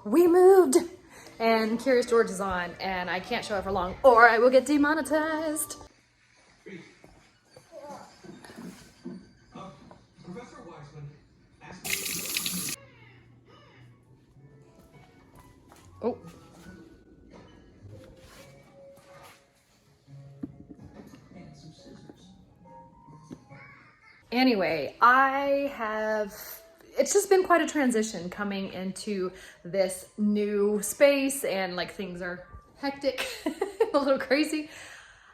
We moved, and Curious George is on, and I can't show it for long or I will get demonetized. Oh. Anyway, it's just been quite a transition coming into this new space, and like things are hectic, a little crazy.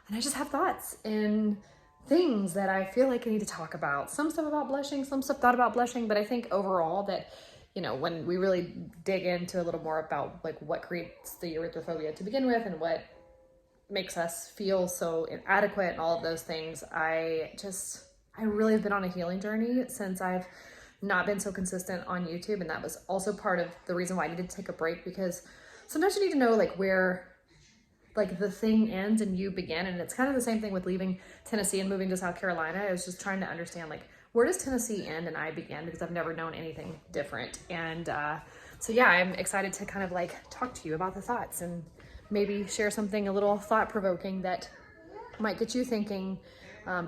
And I just have thoughts and things that I feel like I need to talk about. Some stuff about blushing, some stuff not about blushing, but I think overall that, you know, when we really dig into a little more about like what creates the erythrophobia to begin with and what makes us feel so inadequate and all of those things, I really have been on a healing journey since I've not been so consistent on YouTube. And that was also part of the reason why I needed to take a break, because sometimes you need to know like where like the thing ends and you begin. And it's kind of the same thing with leaving Tennessee and moving to South Carolina. I was just trying to understand like, where does Tennessee end and I begin, because I've never known anything different. And so yeah, I'm excited to kind of like talk to you about the thoughts and maybe share something a little thought-provoking that might get you thinking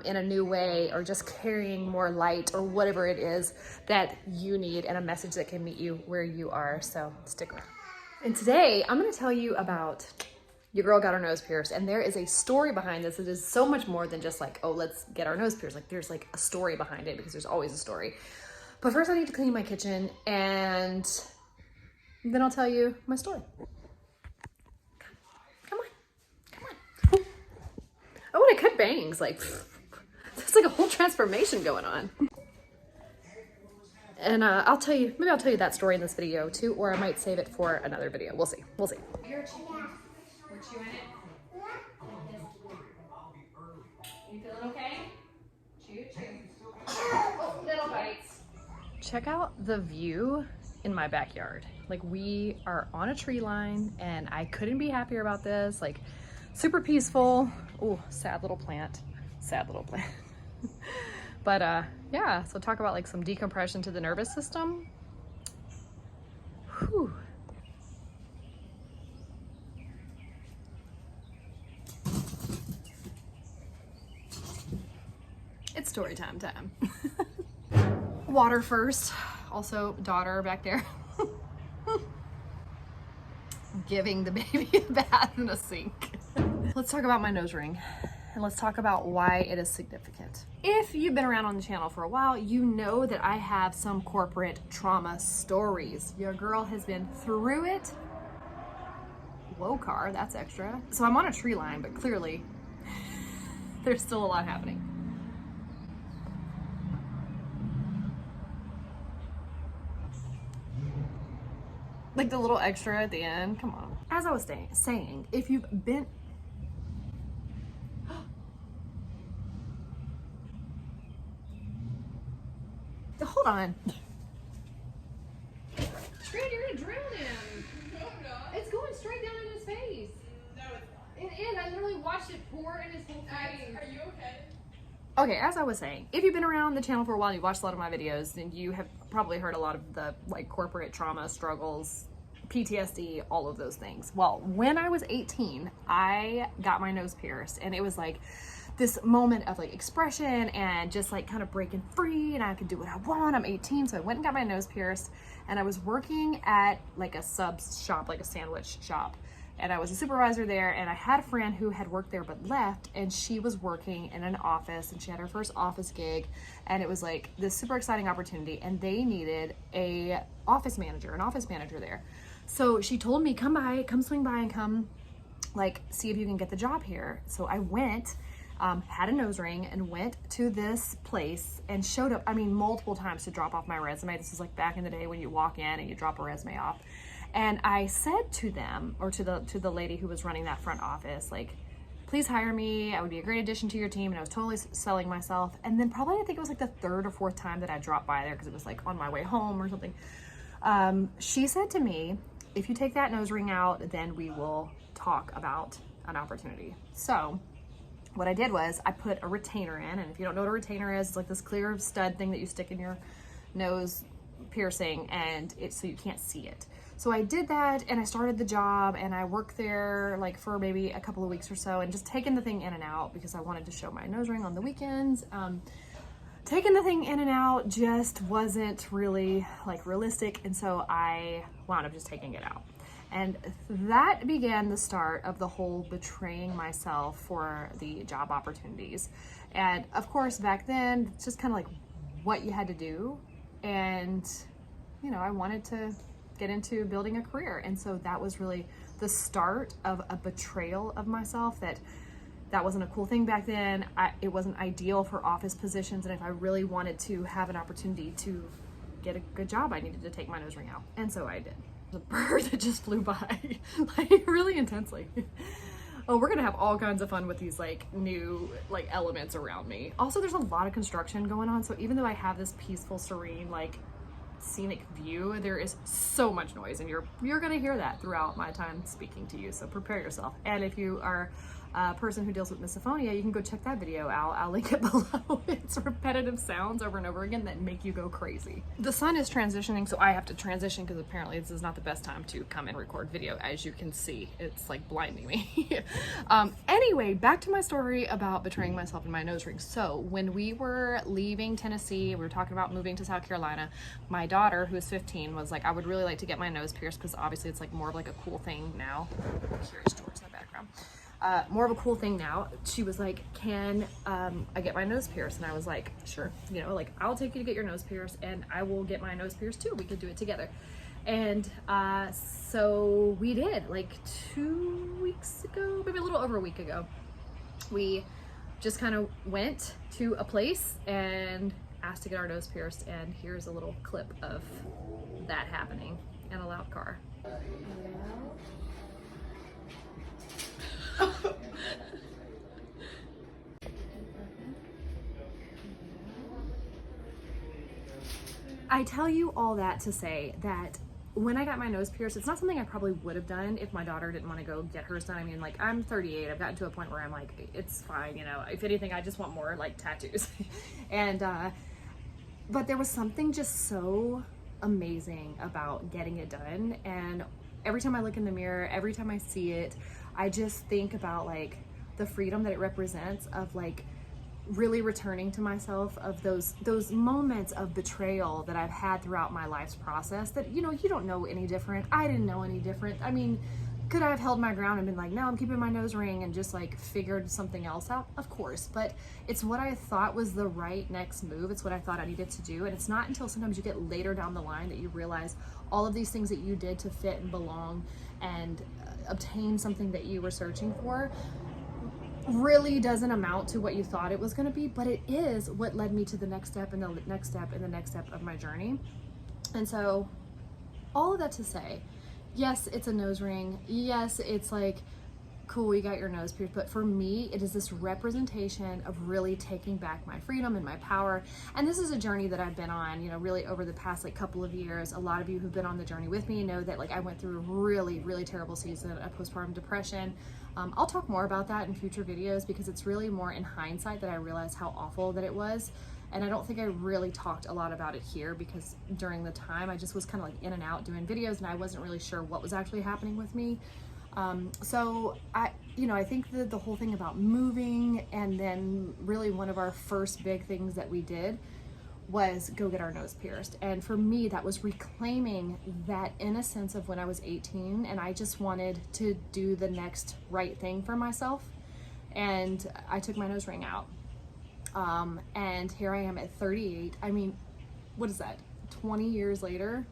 in a new way, or just carrying more light, or whatever it is that you need, and a message that can meet you where you are. So stick around. And today I'm going to tell you about your girl got her nose pierced, and there is a story behind this. It is so much more than just like, oh, let's get our nose pierced. Like there's like a story behind it, because there's always a story. But first I need to clean my kitchen, and then I'll tell you my story. Oh, and I cut bangs. Like, there's like a whole transformation going on. And I'll tell you that story in this video too, or I might save it for another video. We'll see. We'll see. You're chewing. We're chewing it. You feeling okay? Chew. Oh, little bites. Check out the view in my backyard. Like, we are on a tree line, and I couldn't be happier about this. Like, super peaceful. Oh, sad little plant. Sad little plant. But yeah, so talk about like some decompression to the nervous system. Whew. It's story time. Water first. Also, daughter back there. Giving the baby a bath in a sink. Let's talk about my nose ring, and let's talk about why it is significant. If you've been around on the channel for a while, you know that I have some corporate trauma stories. Your girl has been through it. Whoa, car, that's extra. So I'm on a tree line, but clearly there's still a lot happening. Like the little extra at the end, come on. As I was saying, if you've been, hold on. Straight, you're gonna drown him. No, I'm not. It's going straight down in his face. No, it's not. It is. I literally watched it pour in his whole face. Are you okay? Okay, as I was saying, if you've been around the channel for a while, you've watched a lot of my videos, then you have probably heard a lot of the like corporate trauma struggles, PTSD, all of those things. Well, when I was 18, I got my nose pierced, and it was like this moment of like expression and just like kind of breaking free, and I could do what I want. I'm 18, so I went and got my nose pierced, and I was working at like a sub shop, like a sandwich shop. And I was a supervisor there, and I had a friend who had worked there but left, and she was working in an office, and she had her first office gig, and it was like this super exciting opportunity, and they needed an office manager there. So she told me, come swing by and come like see if you can get the job here. So I went, had a nose ring, and went to this place and showed up, I mean, multiple times to drop off my resume. This is like back in the day when you walk in and you drop a resume off. And I said to them, or to the lady who was running that front office, like, please hire me. I would be a great addition to your team. And I was totally selling myself. And then probably, I think it was like the third or fourth time that I dropped by there, because it was like on my way home or something. She said to me, if you take that nose ring out, then we will talk about an opportunity. So what I did was I put a retainer in. And if you don't know what a retainer is, it's like this clear stud thing that you stick in your nose piercing, and so you can't see it. So I did that, and I started the job, and I worked there like for maybe a couple of weeks or so, and just taking the thing in and out because I wanted to show my nose ring on the weekends. Taking the thing in and out just wasn't really like realistic, and so I wound up just taking it out. And that began the start of the whole betraying myself for the job opportunities. And of course, back then, it's just kind of like what you had to do. And, you know, I wanted to get into building a career. And so that was really the start of a betrayal of myself, that wasn't a cool thing back then. It wasn't ideal for office positions. And if I really wanted to have an opportunity to get a good job, I needed to take my nose ring out. And so I did. The bird that just flew by like really intensely. Oh, we're gonna have all kinds of fun with these like new like elements around me. Also, there's a lot of construction going on, so even though I have this peaceful, serene, like scenic view, there is so much noise, and you're gonna hear that throughout my time speaking to you, so prepare yourself. And if you are a person who deals with misophonia, you can go check that video out. I'll link it below. It's repetitive sounds over and over again that make you go crazy. The sun is transitioning, so I have to transition because apparently this is not the best time to come and record video. As you can see, it's like blinding me. Anyway, back to my story about betraying myself in my nose ring. So when we were leaving Tennessee, we were talking about moving to South Carolina, my daughter, who is 15, was like, I would really like to get my nose pierced because obviously it's like more of like a cool thing now. Here's George in the background. More of a cool thing now. She was like, can I get my nose pierced? And I was like, sure, you know, like I'll take you to get your nose pierced, and I will get my nose pierced too. We could do it together. And so we did, like 2 weeks ago, maybe a little over a week ago. We just kind of went to a place and asked to get our nose pierced, and here's a little clip of that happening in a loud car. I tell you all that to say that when I got my nose pierced, it's not something I probably would have done if my daughter didn't want to go get hers done. I mean, like, I'm 38. I've gotten to a point where I'm like, it's fine, you know. If anything, I just want more like tattoos. And but there was something just so amazing about getting it done. And every time I look in the mirror, every time I see it, I just think about like the freedom that it represents of like really returning to myself, of those moments of betrayal that I've had throughout my life's process that, you know, you don't know any different. I didn't know any different. I mean, could I have held my ground and been like, no, I'm keeping my nose ring, and just like figured something else out? Of course, but it's what I thought was the right next move. It's what I thought I needed to do. And it's not until sometimes you get later down the line that you realize all of these things that you did to fit and belong and obtain something that you were searching for really doesn't amount to what you thought it was going to be, but it is what led me to the next step and the next step and the next step of my journey. And so all of that to say, yes, it's a nose ring. Yes, it's like, cool, you got your nose pierced. But for me, it is this representation of really taking back my freedom and my power. And this is a journey that I've been on, you know, really over the past like couple of years. A lot of you who've been on the journey with me know that like I went through a really, really terrible season of postpartum depression. I'll talk more about that in future videos because it's really more in hindsight that I realized how awful that it was. And I don't think I really talked a lot about it here because during the time I just was kind of like in and out doing videos, and I wasn't really sure what was actually happening with me. So I think that the whole thing about moving, and then really one of our first big things that we did was go get our nose pierced. And for me, that was reclaiming that innocence of when I was 18, and I just wanted to do the next right thing for myself. And I took my nose ring out. And here I am at 38. I mean, what is that? 20 years later?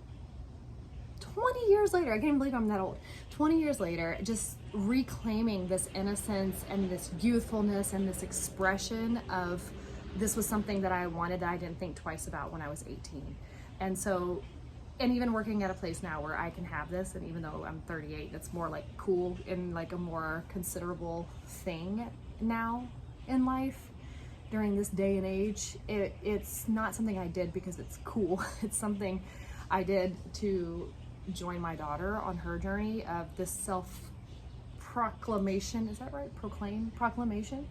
20 years later, I can't even believe I'm that old. 20 years later, just reclaiming this innocence and this youthfulness and this expression of this was something that I wanted that I didn't think twice about when I was 18. And so, and even working at a place now where I can have this, and even though I'm 38, it's more like cool and like a more considerable thing now in life during this day and age. It's not something I did because it's cool. It's something I did to join my daughter on her journey of this self-proclamation. Is that right? Proclamation.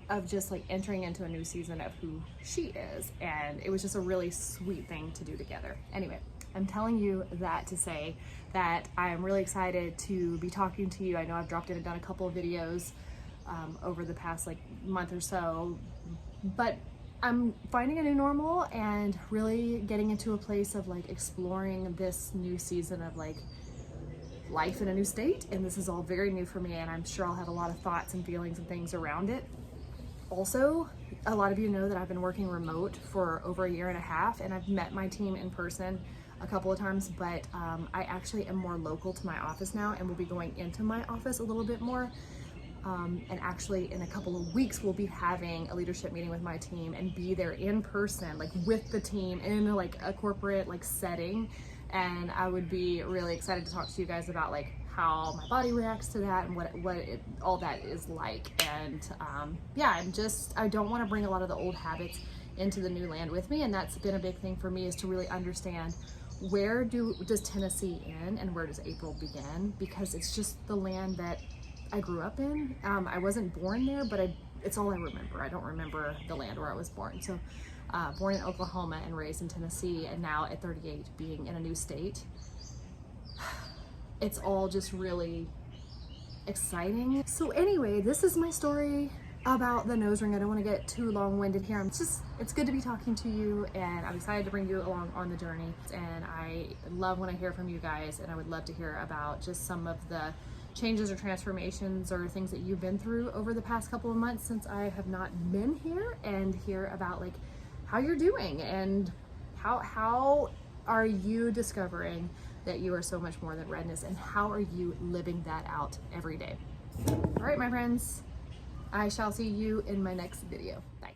of just like entering into a new season of who she is, and it was just a really sweet thing to do together. Anyway, I'm telling you that to say that I am really excited to be talking to you. I know I've dropped in and done a couple of videos over the past like month or so, but I'm finding a new normal and really getting into a place of like exploring this new season of like life in a new state, and this is all very new for me, and I'm sure I'll have a lot of thoughts and feelings and things around it. Also, a lot of you know that I've been working remote for over a year and a half, and I've met my team in person a couple of times, but I actually am more local to my office now and will be going into my office a little bit more. And actually in a couple of weeks, we'll be having a leadership meeting with my team and be there in person, like with the team in like a corporate like setting. And I would be really excited to talk to you guys about like how my body reacts to that and all that is like. And yeah, I don't want to bring a lot of the old habits into the new land with me, and that's been a big thing for me, is to really understand where does Tennessee end and where does April begin, because it's just the land that I grew up in. I wasn't born there, but it's all I remember. I don't remember the land where I was born. So born in Oklahoma and raised in Tennessee, and now at 38 being in a new state. It's all just really exciting. So anyway, this is my story about the nose ring. I don't want to get too long-winded here. It's good to be talking to you, and I'm excited to bring you along on the journey. And I love when I hear from you guys, and I would love to hear about just some of the changes or transformations or things that you've been through over the past couple of months since I have not been here, and hear about like how you're doing and how are you discovering that you are so much more than redness, and how are you living that out every day. All right, my friends, I shall see you in my next video. Bye.